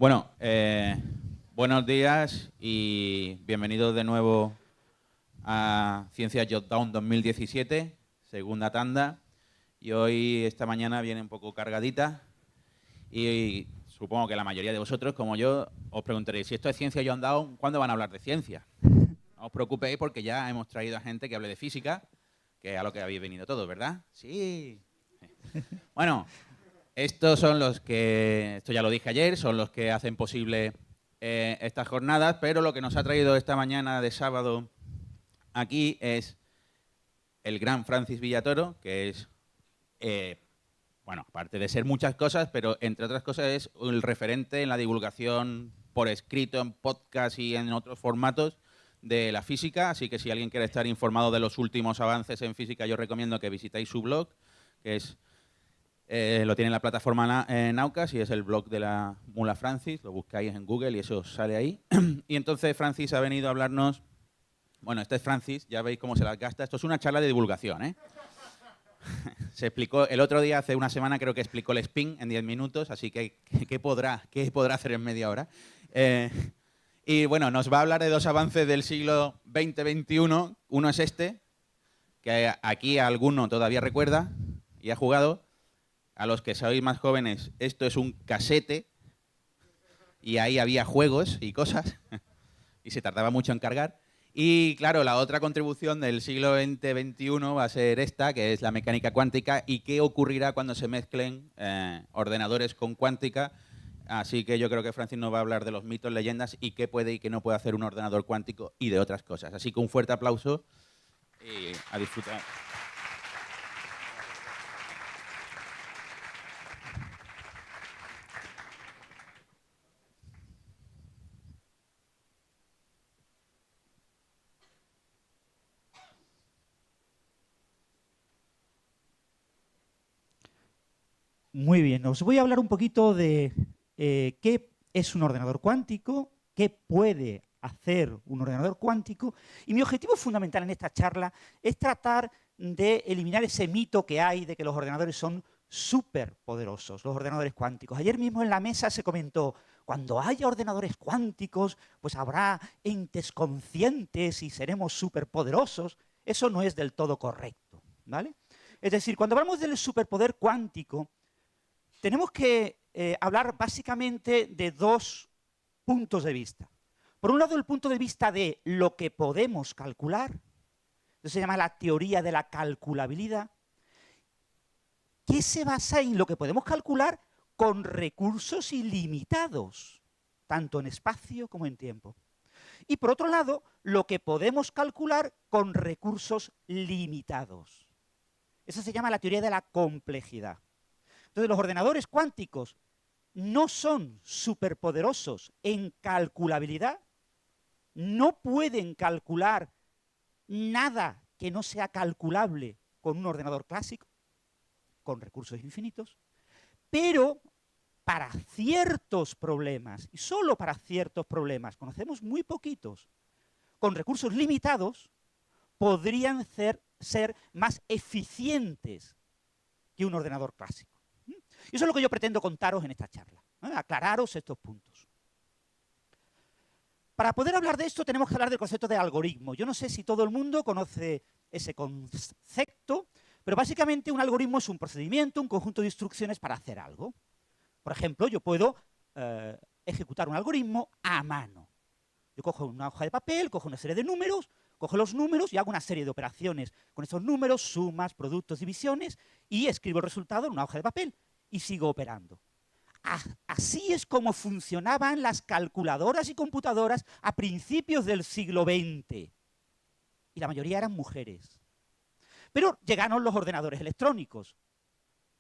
Bueno, buenos días y bienvenidos de nuevo a Ciencia Jotdown 2017, segunda tanda. Y hoy, esta mañana, viene un poco cargadita y supongo que la mayoría de vosotros, como yo, os preguntaréis, si esto es Ciencia Jotdown, ¿cuándo van a hablar de ciencia? No os preocupéis porque ya hemos traído a gente que hable de física, que es a lo que habéis venido todos, ¿verdad? Sí. Bueno, estos son los que, esto ya lo dije ayer, son los que hacen posible estas jornadas, pero lo que nos ha traído esta mañana de sábado aquí es el gran Francis Villatoro, que es, bueno, aparte de ser muchas cosas, pero entre otras cosas es el referente en la divulgación por escrito, en podcast y en otros formatos de la física, así que si alguien quiere estar informado de los últimos avances en física, yo recomiendo que visitéis su blog, que es... lo tiene en la plataforma Naucas y es el blog de la Mula Francis, lo buscáis en Google y eso os sale ahí. Y entonces Francis ha venido a hablarnos, bueno, este es Francis, ya veis cómo se las gasta, esto es una charla de divulgación, ¿eh? Se explicó, el otro día, hace una semana, creo que explicó el spin en 10 minutos, así que ¿qué podrá hacer en media hora? Y bueno, nos va a hablar de dos avances del siglo XX-XXI, uno es este, que aquí alguno todavía recuerda y ha jugado. A los que sois más jóvenes, esto es un casete y ahí había juegos y cosas y se tardaba mucho en cargar. Y claro, la otra contribución del siglo XX-XXI va a ser esta, que es la mecánica cuántica y qué ocurrirá cuando se mezclen ordenadores con cuántica. Así que yo creo que Francis nos va a hablar de los mitos, leyendas y qué puede y qué no puede hacer un ordenador cuántico y de otras cosas. Así que un fuerte aplauso y a disfrutar. Muy bien, os voy a hablar un poquito de qué es un ordenador cuántico, qué puede hacer un ordenador cuántico, y mi objetivo fundamental en esta charla es tratar de eliminar ese mito que hay de que los ordenadores son súper poderosos, los ordenadores cuánticos. Ayer mismo en la mesa se comentó, cuando haya ordenadores cuánticos, pues habrá entes conscientes y seremos súper poderosos. Eso no es del todo correcto, ¿vale? Es decir, cuando hablamos del superpoder cuántico, tenemos que hablar básicamente de dos puntos de vista. Por un lado, el punto de vista de lo que podemos calcular, eso se llama la teoría de la calculabilidad, que se basa en lo que podemos calcular con recursos ilimitados, tanto en espacio como en tiempo. Y por otro lado, lo que podemos calcular con recursos limitados. Eso se llama la teoría de la complejidad. Entonces, los ordenadores cuánticos no son superpoderosos en calculabilidad, no pueden calcular nada que no sea calculable con un ordenador clásico, con recursos infinitos, pero para ciertos problemas, y solo para ciertos problemas, conocemos muy poquitos, con recursos limitados, podrían ser más eficientes que un ordenador clásico. Y eso es lo que yo pretendo contaros en esta charla, ¿no? Aclararos estos puntos. Para poder hablar de esto tenemos que hablar del concepto de algoritmo. Yo no sé si todo el mundo conoce ese concepto, pero básicamente un algoritmo es un procedimiento, un conjunto de instrucciones para hacer algo. Por ejemplo, yo puedo ejecutar un algoritmo a mano. Yo cojo una hoja de papel, cojo una serie de números, cojo los números y hago una serie de operaciones con esos números, sumas, productos, divisiones, y escribo el resultado en una hoja de papel y sigo operando. Así es como funcionaban las calculadoras y computadoras a principios del siglo XX. Y la mayoría eran mujeres. Pero llegaron los ordenadores electrónicos,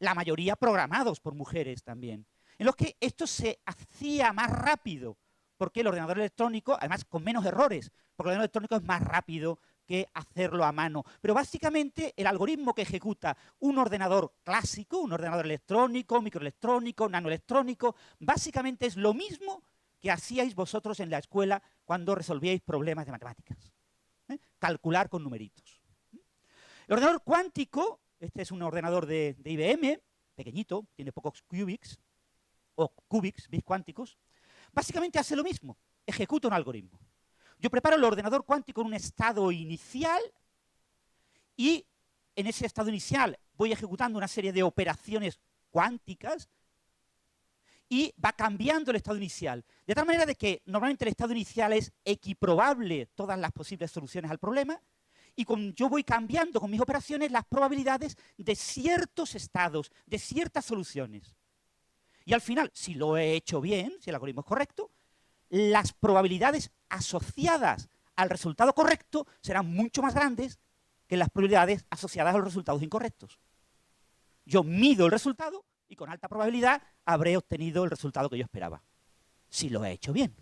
la mayoría programados por mujeres también, en los que esto se hacía más rápido, porque el ordenador electrónico, además con menos errores, porque el ordenador electrónico es más rápido que hacerlo a mano. Pero básicamente el algoritmo que ejecuta un ordenador clásico, un ordenador electrónico, microelectrónico, nanoelectrónico, básicamente es lo mismo que hacíais vosotros en la escuela cuando resolvíais problemas de matemáticas. Calcular con numeritos. El ordenador cuántico, este es un ordenador de IBM, pequeñito, tiene pocos qubits, o qubits, bits cuánticos. básicamente hace lo mismo, ejecuta un algoritmo. Yo preparo el ordenador cuántico en un estado inicial y en ese estado inicial voy ejecutando una serie de operaciones cuánticas y va cambiando el estado inicial. De tal manera de que normalmente el estado inicial es equiprobable todas las posibles soluciones al problema y yo voy cambiando con mis operaciones las probabilidades de ciertos estados, de ciertas soluciones. Y al final, si lo he hecho bien, si el algoritmo es correcto, las probabilidades asociadas al resultado correcto serán mucho más grandes que las probabilidades asociadas a los resultados incorrectos. Yo mido el resultado y con alta probabilidad habré obtenido el resultado que yo esperaba, si lo he hecho bien.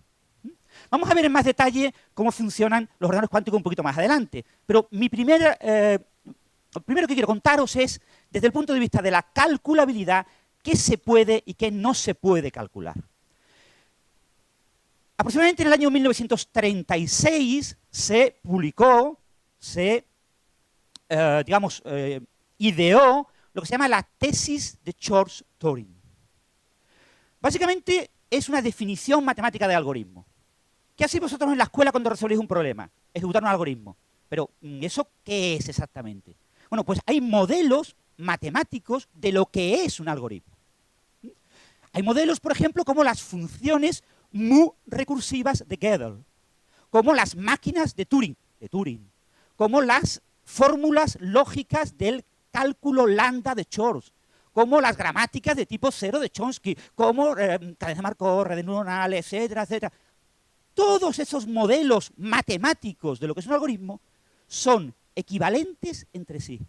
Vamos a ver en más detalle cómo funcionan los ordenadores cuánticos un poquito más adelante. Pero lo primero que quiero contaros es, desde el punto de vista de la calculabilidad, qué se puede y qué no se puede calcular. Aproximadamente en el año 1936 se publicó, ideó lo que se llama la tesis de Chorley-Turing. Básicamente es una definición matemática de algoritmo. ¿Qué hacéis vosotros en la escuela cuando resolvéis un problema? Ejecutar un algoritmo. Pero, ¿eso qué es exactamente? Bueno, pues hay modelos matemáticos de lo que es un algoritmo. Hay modelos, por ejemplo, como las funciones mu recursivas de Gödel, como las máquinas de Turing, como las fórmulas lógicas del cálculo lambda de Chorley, como las gramáticas de tipo 0 de Chomsky, como cadenas de Markov, redes neuronales, etcétera, etcétera. Todos esos modelos matemáticos de lo que es un algoritmo son equivalentes entre sí.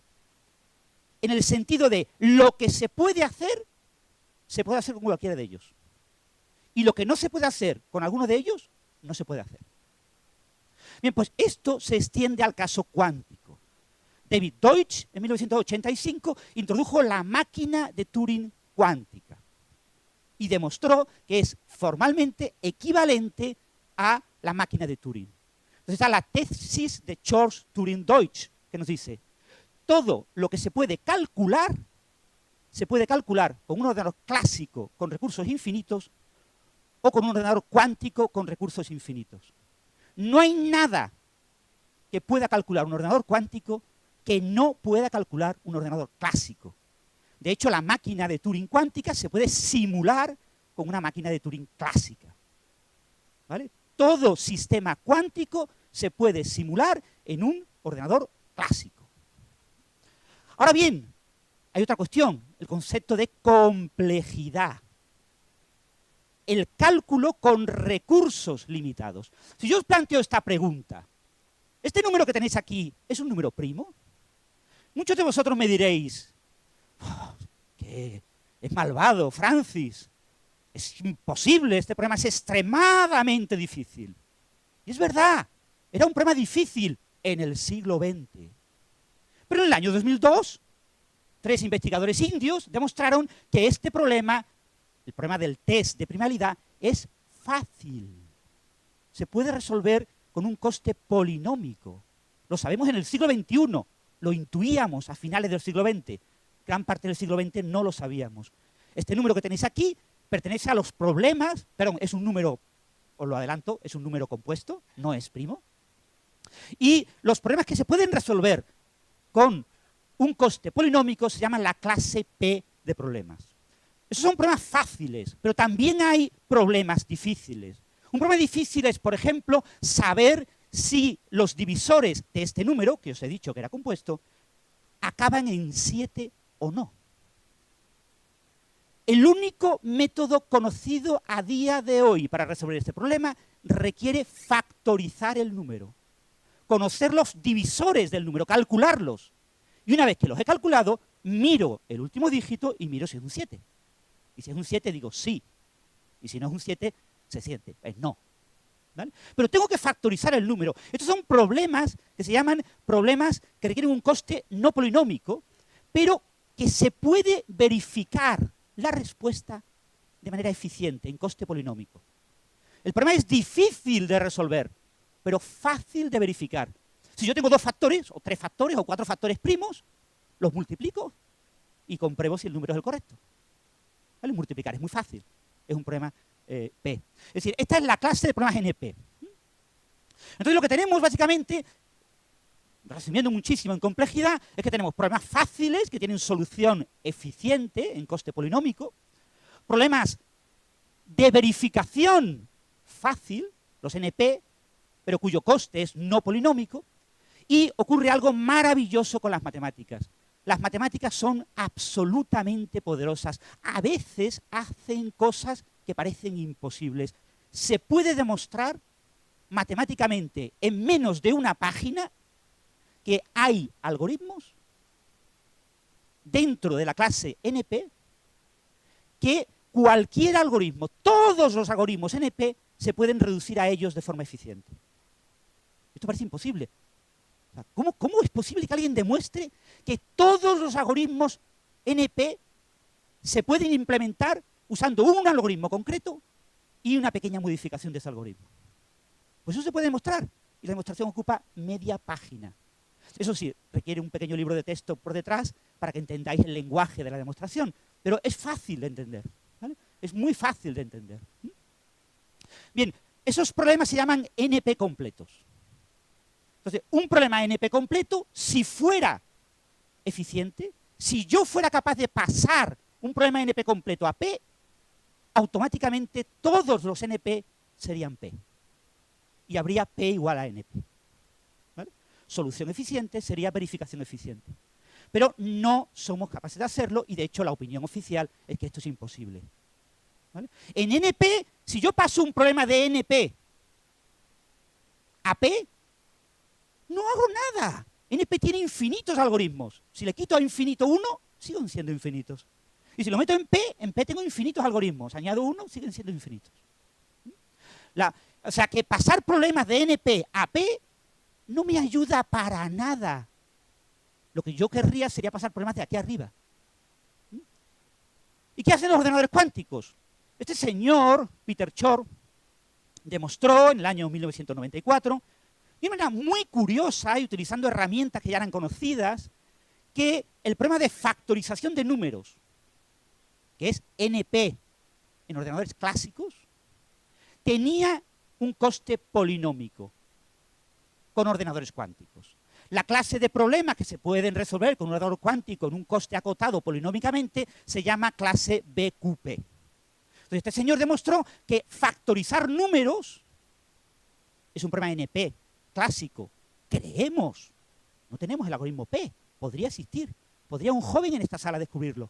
En el sentido de lo que se puede hacer con cualquiera de ellos. Y lo que no se puede hacer con alguno de ellos, no se puede hacer. Bien, pues esto se extiende al caso cuántico. David Deutsch, en 1985, introdujo la máquina de Turing cuántica y demostró que es formalmente equivalente a la máquina de Turing. Entonces está la tesis de Chorley-Turing-Deutsch, que nos dice, todo lo que se puede calcular con un ordenador clásico con recursos infinitos o con un ordenador cuántico con recursos infinitos. No hay nada que pueda calcular un ordenador cuántico que no pueda calcular un ordenador clásico. De hecho, la máquina de Turing cuántica se puede simular con una máquina de Turing clásica. ¿Vale? Todo sistema cuántico se puede simular en un ordenador clásico. Ahora bien, hay otra cuestión, el concepto de complejidad. El cálculo con recursos limitados. Si yo os planteo esta pregunta, ¿este número que tenéis aquí es un número primo? Muchos de vosotros me diréis, que es malvado, Francis, es imposible, este problema es extremadamente difícil. Y es verdad, era un problema difícil en el siglo XX. Pero en el año 2002, 3 investigadores indios demostraron que este problema, el problema del test de primalidad, es fácil. Se puede resolver con un coste polinómico. Lo sabemos en el siglo XXI, lo intuíamos a finales del siglo XX. Gran parte del siglo XX no lo sabíamos. Este número que tenéis aquí pertenece a los problemas, perdón, es un número, os lo adelanto, es un número compuesto, no es primo. Y los problemas que se pueden resolver con un coste polinómico se llaman la clase P de problemas. Esos son problemas fáciles, pero también hay problemas difíciles. Un problema difícil es, por ejemplo, saber si los divisores de este número, que os he dicho que era compuesto, acaban en 7 o no. El único método conocido a día de hoy para resolver este problema requiere factorizar el número, conocer los divisores del número, calcularlos. Y una vez que los he calculado, miro el último dígito y miro si es un 7. Y si es un 7 digo sí. Y si no es un 7, se siente, es no. ¿Vale? Pero tengo que factorizar el número. Estos son problemas que se llaman problemas que requieren un coste no polinómico, pero que se puede verificar la respuesta de manera eficiente, en coste polinómico. El problema es difícil de resolver, pero fácil de verificar. Si yo tengo 2 factores, o 3 factores, o 4 factores primos, los multiplico y compruebo si el número es el correcto. ¿Vale? Multiplicar es muy fácil. Es un problema P. Es decir, esta es la clase de problemas NP. Entonces lo que tenemos básicamente, resumiendo muchísimo en complejidad, es que tenemos problemas fáciles que tienen solución eficiente en coste polinómico, problemas de verificación fácil, los NP, pero cuyo coste es no polinómico, y ocurre algo maravilloso con las matemáticas. Las matemáticas son absolutamente poderosas. A veces hacen cosas que parecen imposibles. Se puede demostrar matemáticamente en menos de una página que hay algoritmos dentro de la clase NP que cualquier algoritmo, todos los algoritmos NP, se pueden reducir a ellos de forma eficiente. Esto parece imposible. O sea, ¿cómo es posible que alguien demuestre que todos los algoritmos NP se pueden implementar usando un algoritmo concreto y una pequeña modificación de ese algoritmo? Pues eso se puede demostrar, y la demostración ocupa media página. Eso sí, requiere un pequeño libro de texto por detrás para que entendáis el lenguaje de la demostración, pero es fácil de entender, ¿vale? Es muy fácil de entender. Bien, esos problemas se llaman NP completos. Entonces, un problema NP completo, si fuera eficiente, si yo fuera capaz de pasar un problema NP completo a P, automáticamente todos los NP serían P. Y habría P igual a NP. ¿Vale? Solución eficiente sería verificación eficiente. Pero no somos capaces de hacerlo y de hecho la opinión oficial es que esto es imposible. ¿Vale? En NP, si yo paso un problema de NP a P, no hago nada. NP tiene infinitos algoritmos. Si le quito a infinito 1, siguen siendo infinitos. Y si lo meto en P tengo infinitos algoritmos. Añado 1, siguen siendo infinitos. O sea que pasar problemas de NP a P no me ayuda para nada. Lo que yo querría sería pasar problemas de aquí arriba. ¿Y qué hacen los ordenadores cuánticos? Este señor, Peter Shor, demostró en el año 1994, de una manera muy curiosa y utilizando herramientas que ya eran conocidas, que el problema de factorización de números, que es NP en ordenadores clásicos, tenía un coste polinómico con ordenadores cuánticos. La clase de problemas que se pueden resolver con un ordenador cuántico en un coste acotado polinómicamente se llama clase BQP. Entonces este señor demostró que factorizar números es un problema NP clásico. Creemos, no tenemos el algoritmo P, podría existir, podría un joven en esta sala descubrirlo,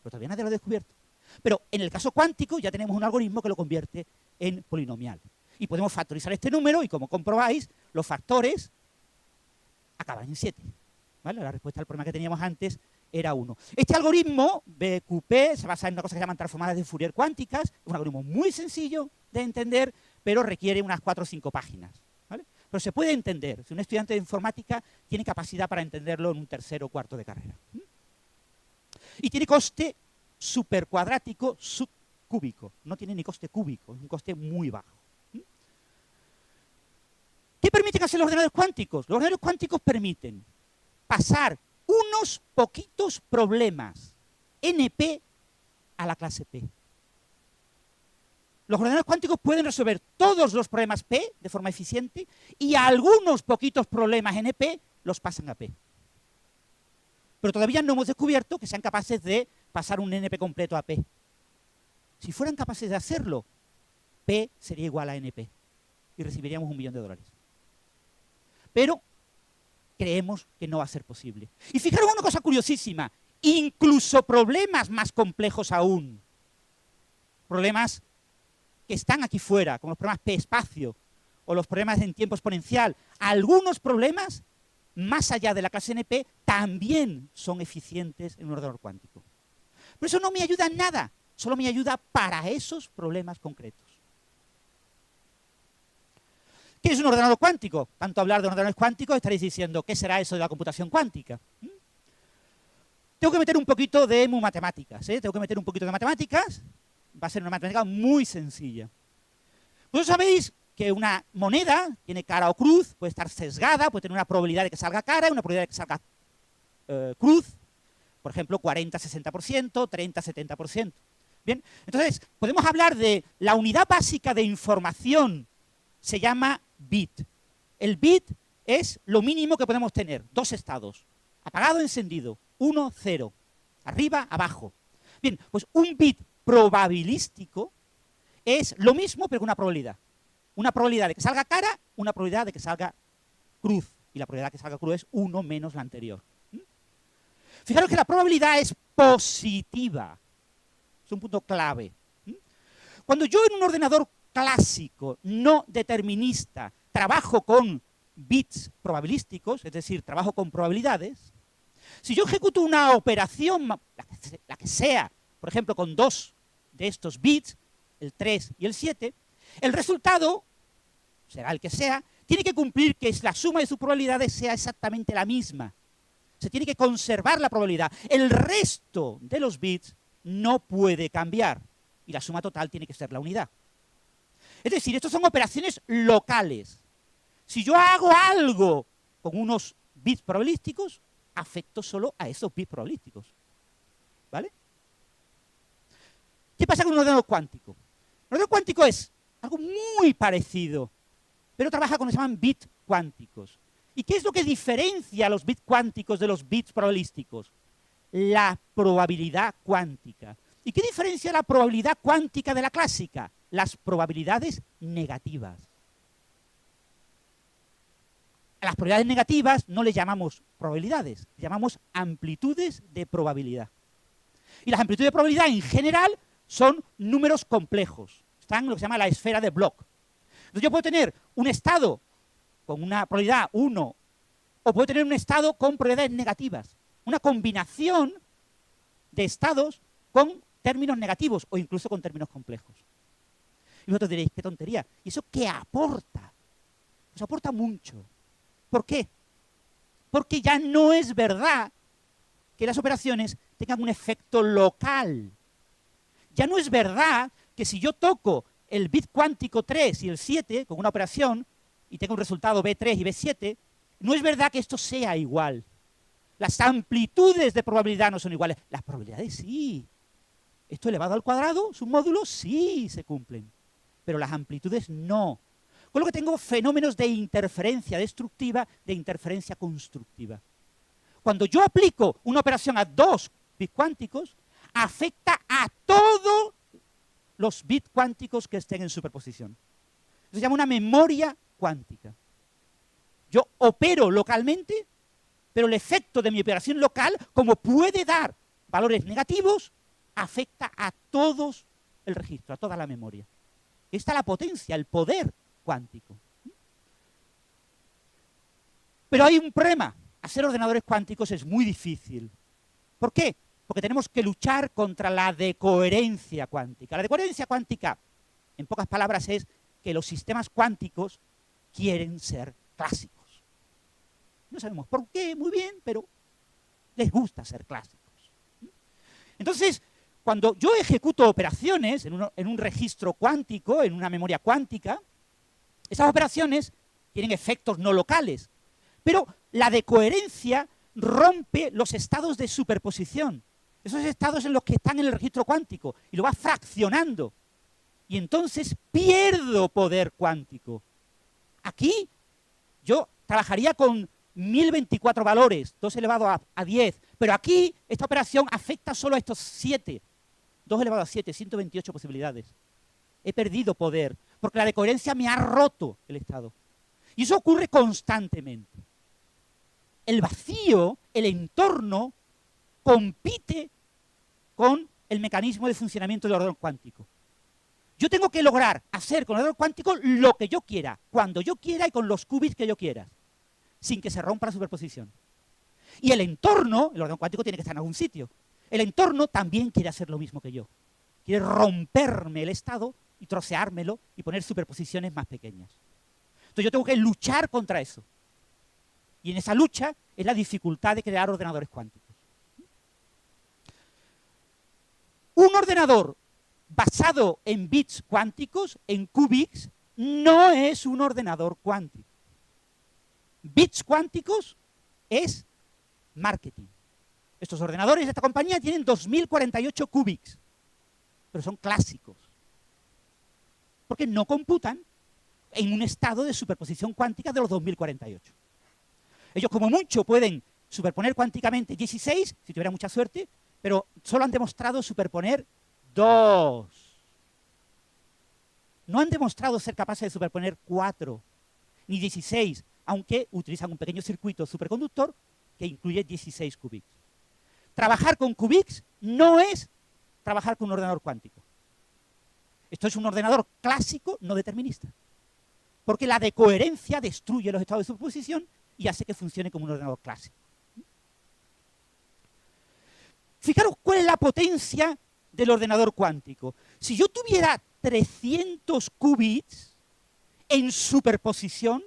pero todavía nadie lo ha descubierto. Pero en el caso cuántico ya tenemos un algoritmo que lo convierte en polinomial. Y podemos factorizar este número y como comprobáis, los factores acaban en 7. ¿Vale? La respuesta al problema que teníamos antes era 1. Este algoritmo, BQP, se basa en una cosa que se llaman transformadas de Fourier cuánticas. Es un algoritmo muy sencillo de entender, pero requiere unas 4 o 5 páginas. ¿Vale? Pero se puede entender. Si un estudiante de informática tiene capacidad para entenderlo en un tercero o cuarto de carrera. Y tiene coste supercuadrático subcúbico. No tiene ni coste cúbico, es un coste muy bajo. ¿Qué permiten hacer los ordenadores cuánticos? Los ordenadores cuánticos permiten pasar unos poquitos problemas NP a la clase P. Los ordenadores cuánticos pueden resolver todos los problemas P de forma eficiente y algunos poquitos problemas NP los pasan a P. Pero todavía no hemos descubierto que sean capaces de pasar un NP completo a P. Si fueran capaces de hacerlo, P sería igual a NP y recibiríamos $1 millón. Pero creemos que no va a ser posible. Y fijaros una cosa curiosísima, incluso problemas más complejos aún, problemas que están aquí fuera, como los problemas P-espacio o los problemas en tiempo exponencial, algunos problemas más allá de la clase NP también son eficientes en un ordenador cuántico. Pero eso no me ayuda en nada, solo me ayuda para esos problemas concretos. ¿Qué es un ordenador cuántico? Tanto hablar de ordenadores cuánticos estaréis diciendo, ¿qué será eso de la computación cuántica? Tengo que meter un poquito de matemáticas, Tengo que meter un poquito de matemáticas. Va a ser una matemática muy sencilla. Vosotros sabéis que una moneda tiene cara o cruz, puede estar sesgada, puede tener una probabilidad de que salga cara y una probabilidad de que salga cruz. Por ejemplo, 40-60%, 30-70%. Bien, entonces podemos hablar de la unidad básica de información, se llama bit. El bit es lo mínimo que podemos tener, dos estados, apagado, encendido, 1, 0, arriba, abajo. Bien, pues un bit probabilístico es lo mismo pero con una probabilidad. Una probabilidad de que salga cara, una probabilidad de que salga cruz. Y la probabilidad de que salga cruz es 1 menos la anterior. Fijaros que la probabilidad es positiva. Es un punto clave. Cuando yo en un ordenador clásico, no determinista, trabajo con bits probabilísticos, es decir, trabajo con probabilidades, si yo ejecuto una operación, la que sea, por ejemplo, con dos de estos bits, el 3 y el 7, el resultado, será el que sea, tiene que cumplir que la suma de sus probabilidades sea exactamente la misma. Se tiene que conservar la probabilidad. El resto de los bits no puede cambiar y la suma total tiene que ser la unidad. Es decir, estas son operaciones locales. Si yo hago algo con unos bits probabilísticos, afecto solo a esos bits probabilísticos. ¿Vale? ¿Qué pasa con un ordenador cuántico? Un ordenador cuántico es algo muy parecido, pero trabaja con lo que se llaman bits cuánticos. ¿Y qué es lo que diferencia a los bits cuánticos de los bits probabilísticos? La probabilidad cuántica. ¿Y qué diferencia la probabilidad cuántica de la clásica? Las probabilidades negativas. A las probabilidades negativas no les llamamos probabilidades, les llamamos amplitudes de probabilidad. Y las amplitudes de probabilidad en general son números complejos. Están en lo que se llama la esfera de Bloch. Entonces yo puedo tener un estado con una probabilidad 1 o puedo tener un estado con probabilidades negativas. Una combinación de estados con términos negativos o incluso con términos complejos. Y vosotros diréis, qué tontería. ¿Y eso qué aporta? Pues aporta mucho. ¿Por qué? Porque ya no es verdad que las operaciones tengan un efecto local. Ya no es verdad que si yo toco el bit cuántico 3 y el 7 con una operación y tengo un resultado B3 y B7, no es verdad que esto sea igual. Las amplitudes de probabilidad no son iguales. Las probabilidades sí. Esto elevado al cuadrado, sus módulos sí se cumplen. Pero las amplitudes no. Con lo que tengo fenómenos de interferencia destructiva, de interferencia constructiva. Cuando yo aplico una operación a dos bits cuánticos, afecta a todos los bits cuánticos que estén en superposición. Se llama una memoria cuántica. Yo opero localmente, pero el efecto de mi operación local, como puede dar valores negativos, afecta a todos el registro, a toda la memoria. Esta es la potencia, el poder cuántico. Pero hay un problema. Hacer ordenadores cuánticos es muy difícil. ¿Por qué? Porque tenemos que luchar contra la decoherencia cuántica. La decoherencia cuántica, en pocas palabras, es que los sistemas cuánticos quieren ser clásicos. No sabemos por qué, muy bien, pero les gusta ser clásicos. Entonces, cuando yo ejecuto operaciones en un registro cuántico, en una memoria cuántica, esas operaciones tienen efectos no locales, pero la decoherencia rompe los estados de superposición, esos estados en los que están en el registro cuántico, y lo va fraccionando. Y entonces pierdo poder cuántico. Aquí yo trabajaría con 1024 valores, 2 elevado a 10, pero aquí esta operación afecta solo a estos 7, 2 elevado a 7, 128 posibilidades. He perdido poder, porque la decoherencia me ha roto el estado. Y eso ocurre constantemente. El vacío, el entorno, compite con el mecanismo de funcionamiento del ordenador cuántico. Yo tengo que lograr hacer con el ordenador cuántico lo que yo quiera, cuando yo quiera y con los qubits que yo quiera, sin que se rompa la superposición. Y el entorno, el ordenador cuántico tiene que estar en algún sitio, el entorno también quiere hacer lo mismo que yo. Quiere romperme el estado y troceármelo y poner superposiciones más pequeñas. Entonces yo tengo que luchar contra eso. Y en esa lucha es la dificultad de crear ordenadores cuánticos. Un ordenador basado en bits cuánticos, en qubits, no es un ordenador cuántico. Bits cuánticos es marketing. Estos ordenadores de esta compañía tienen 2048 qubits. pero son clásicos. Porque no computan en un estado de superposición cuántica de los 2048. Ellos como mucho pueden superponer cuánticamente 16, si tuvieran mucha suerte, pero solo han demostrado superponer 2. No han demostrado ser capaces de superponer 4, ni 16, aunque utilizan un pequeño circuito superconductor que incluye 16 qubits. Trabajar con qubits no es trabajar con un ordenador cuántico. Esto es un ordenador clásico no determinista. Porque la decoherencia destruye los estados de superposición y hace que funcione como un ordenador clásico. Fijaros cuál es la potencia del ordenador cuántico. Si yo tuviera 300 qubits en superposición,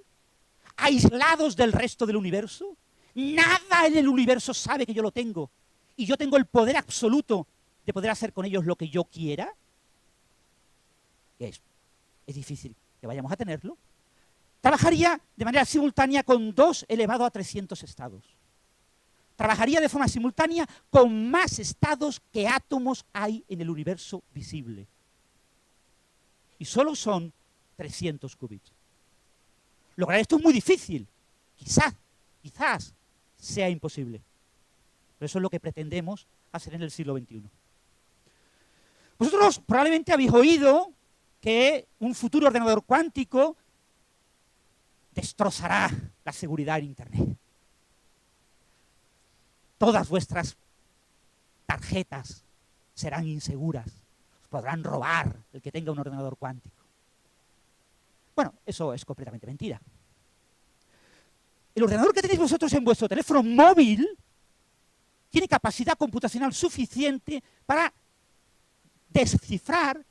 aislados del resto del universo, nada en el universo sabe que yo lo tengo, y yo tengo el poder absoluto de poder hacer con ellos lo que yo quiera, es difícil que vayamos a tenerlo, trabajaría de manera simultánea con 2 elevado a 300 estados. Trabajaría de forma simultánea con más estados que átomos hay en el universo visible. Y solo son 300 qubits. Lograr esto es muy difícil. Quizás sea imposible. Pero eso es lo que pretendemos hacer en el siglo XXI. Vosotros probablemente habéis oído que un futuro ordenador cuántico destrozará la seguridad en Internet. Todas vuestras tarjetas serán inseguras. Os podrán robar el que tenga un ordenador cuántico. Bueno, eso es completamente mentira. El ordenador que tenéis vosotros en vuestro teléfono móvil tiene capacidad computacional suficiente para descifrar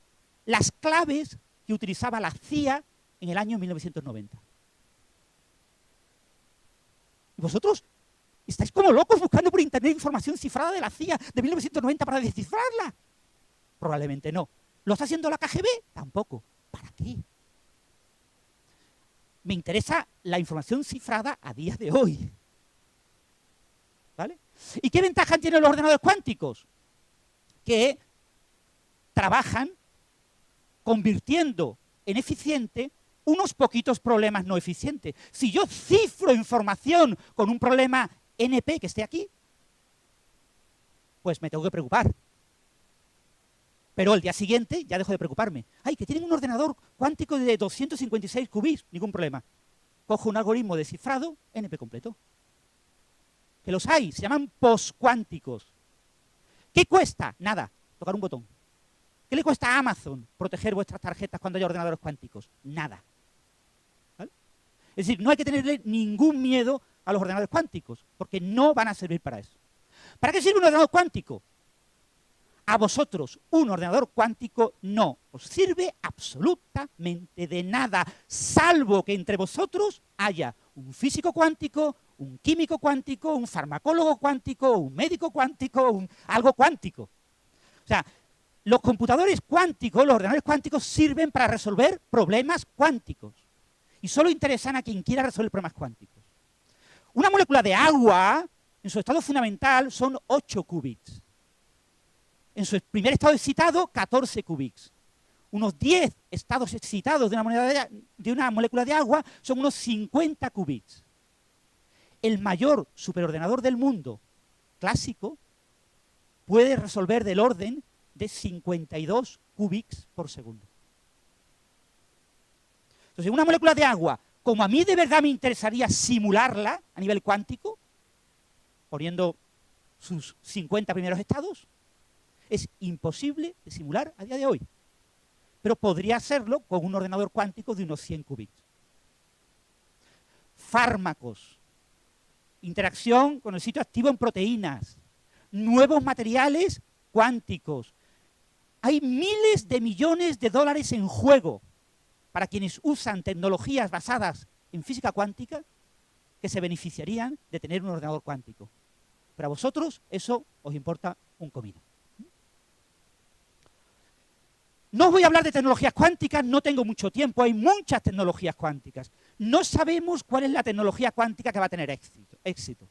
las claves que utilizaba la CIA en el año 1990. Y vosotros estáis como locos buscando por internet información cifrada de la CIA de 1990 para descifrarla. Probablemente no. ¿Lo está haciendo la KGB? Tampoco. ¿Para qué? Me interesa la información cifrada a día de hoy. ¿Vale? ¿Y qué ventaja tienen los ordenadores cuánticos? Que trabajan convirtiendo en eficiente unos poquitos problemas no eficientes. Si yo cifro información con un problema NP que esté aquí, pues me tengo que preocupar. Pero el día siguiente ya dejo de preocuparme. ¡Ay, que tienen un ordenador cuántico de 256 qubits! Ningún problema. Cojo un algoritmo de cifrado, NP completo. Que los hay, se llaman postcuánticos. ¿Qué cuesta? Nada, tocar un botón. ¿Qué le cuesta a Amazon proteger vuestras tarjetas cuando haya ordenadores cuánticos? Nada. ¿Vale? Es decir, no hay que tenerle ningún miedo a los ordenadores cuánticos, porque no van a servir para eso. ¿Para qué sirve un ordenador cuántico? A vosotros, un ordenador cuántico no os sirve absolutamente de nada, salvo que entre vosotros haya un físico cuántico, un químico cuántico, un farmacólogo cuántico, un médico cuántico, algo cuántico. O sea, los computadores cuánticos, los ordenadores cuánticos sirven para resolver problemas cuánticos. Y solo interesan a quien quiera resolver problemas cuánticos. Una molécula de agua, en su estado fundamental, son 8 qubits. En su primer estado excitado, 14 qubits. Unos 10 estados excitados de una molécula de agua son unos 50 qubits. El mayor superordenador del mundo, clásico, puede resolver del orden de 52 qubits por segundo. Entonces, una molécula de agua, como a mí de verdad me interesaría simularla a nivel cuántico, poniendo sus 50 primeros estados, es imposible de simular a día de hoy. Pero podría hacerlo con un ordenador cuántico de unos 100 qubits. Fármacos, interacción con el sitio activo en proteínas, nuevos materiales cuánticos. Hay miles de millones de dólares en juego para quienes usan tecnologías basadas en física cuántica que se beneficiarían de tener un ordenador cuántico. Pero a vosotros eso os importa un comino. No os voy a hablar de tecnologías cuánticas, no tengo mucho tiempo, hay muchas tecnologías cuánticas. No sabemos cuál es la tecnología cuántica que va a tener éxito.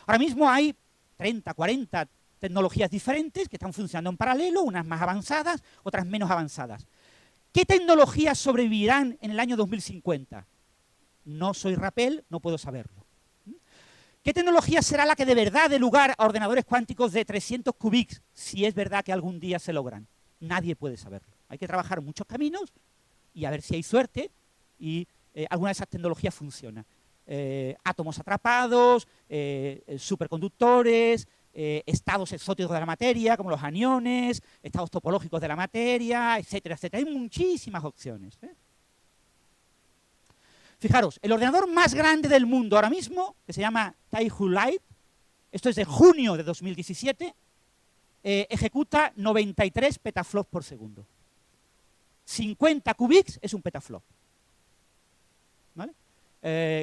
Ahora mismo hay 30, 40 tecnologías diferentes que están funcionando en paralelo, unas más avanzadas, otras menos avanzadas. ¿Qué tecnologías sobrevivirán en el año 2050? No soy Rappel, no puedo saberlo. ¿Qué tecnología será la que de verdad dé lugar a ordenadores cuánticos de 300 qubits, si es verdad que algún día se logran? Nadie puede saberlo. Hay que trabajar en muchos caminos y a ver si hay suerte y alguna de esas tecnologías funciona. Átomos atrapados, superconductores, estados exóticos de la materia, como los aniones, estados topológicos de la materia, etcétera, etcétera. Hay muchísimas opciones. Fijaros, el ordenador más grande del mundo ahora mismo, que se llama Taihu Lite, esto es de junio de 2017, ejecuta 93 petaflops por segundo. 50 qubits es un petaflop. ¿Vale?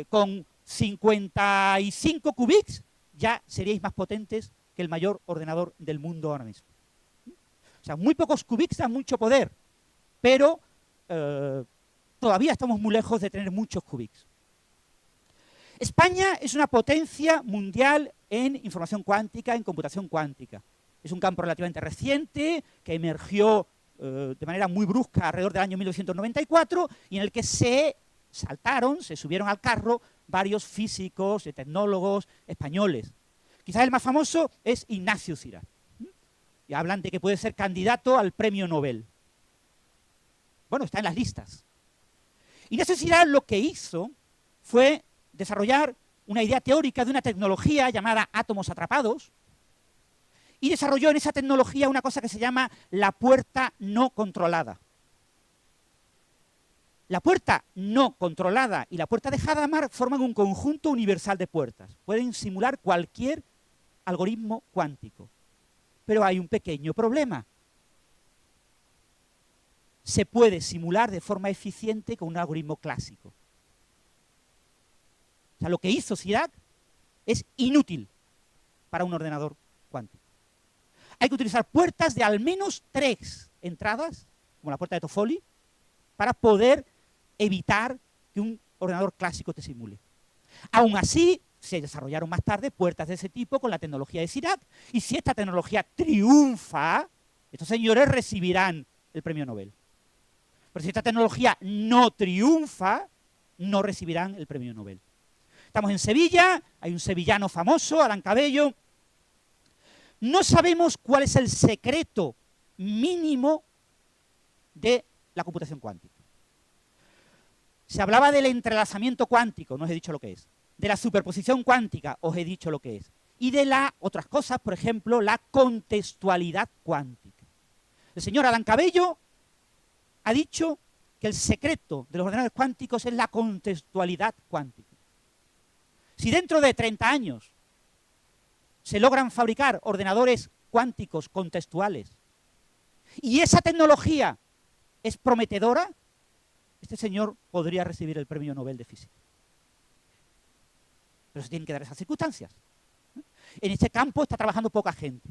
Con 55 qubits ya seríais más potentes que el mayor ordenador del mundo ahora mismo. O sea, muy pocos qubits dan mucho poder, pero todavía estamos muy lejos de tener muchos qubits. España es una potencia mundial en información cuántica, en computación cuántica. Es un campo relativamente reciente que emergió de manera muy brusca alrededor del año 1994 y en el que se subieron al carro varios físicos y tecnólogos españoles. Quizás el más famoso es Ignacio Cirac. Y hablan de que puede ser candidato al premio Nobel. Bueno, está en las listas. Ignacio Cirac lo que hizo fue desarrollar una idea teórica de una tecnología llamada átomos atrapados y desarrolló en esa tecnología una cosa que se llama la puerta no controlada. La puerta no controlada y la puerta de Hadamard forman un conjunto universal de puertas. Pueden simular cualquier algoritmo cuántico. Pero hay un pequeño problema. Se puede simular de forma eficiente con un algoritmo clásico. O sea, lo que hizo Cirac es inútil para un ordenador cuántico. Hay que utilizar puertas de al menos 3 entradas, como la puerta de Toffoli, para poder evitar que un ordenador clásico te simule. Aún así, se desarrollaron más tarde puertas de ese tipo con la tecnología de Cirac, y si esta tecnología triunfa, estos señores recibirán el premio Nobel. Pero si esta tecnología no triunfa, no recibirán el premio Nobel. Estamos en Sevilla, hay un sevillano famoso, Adán Cabello. No sabemos cuál es el secreto mínimo de la computación cuántica. Se hablaba del entrelazamiento cuántico, no os he dicho lo que es. De la superposición cuántica, os he dicho lo que es. Y de otras cosas, por ejemplo, la contextualidad cuántica. El señor Adán Cabello ha dicho que el secreto de los ordenadores cuánticos es la contextualidad cuántica. Si dentro de 30 años se logran fabricar ordenadores cuánticos contextuales y esa tecnología es prometedora, este señor podría recibir el premio Nobel de Física. Pero se tienen que dar esas circunstancias. En este campo está trabajando poca gente.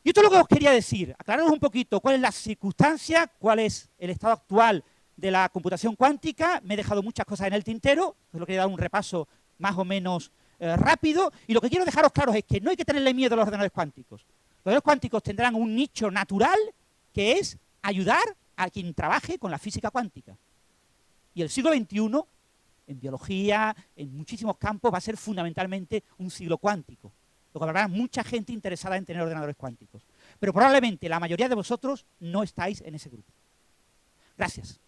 Y esto es lo que os quería decir, aclararos un poquito cuál es la circunstancia, cuál es el estado actual de la computación cuántica. Me he dejado muchas cosas en el tintero, os lo quería dar un repaso más o menos rápido, y lo que quiero dejaros claros es que no hay que tenerle miedo a los ordenadores cuánticos. Los ordenadores cuánticos tendrán un nicho natural que es ayudar a quien trabaje con la física cuántica. Y el siglo XXI, en biología, en muchísimos campos, va a ser fundamentalmente un siglo cuántico. Lo que habrá mucha gente interesada en tener ordenadores cuánticos. Pero probablemente la mayoría de vosotros no estáis en ese grupo. Gracias.